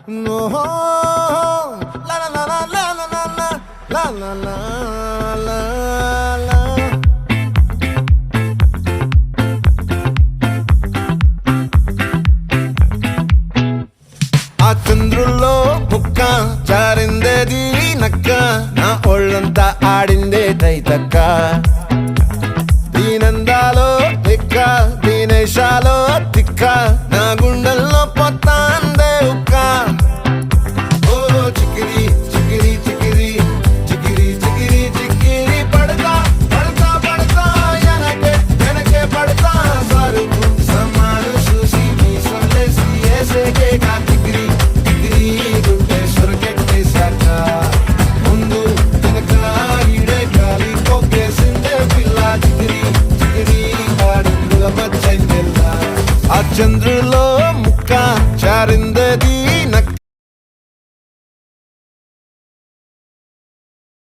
No, la la la la la la la la la la la la. ఆ చంద్రుల్లో బుక్క జారిందేది నక్క నా ఒళ్ళంతా ఆడిందే తైతక్క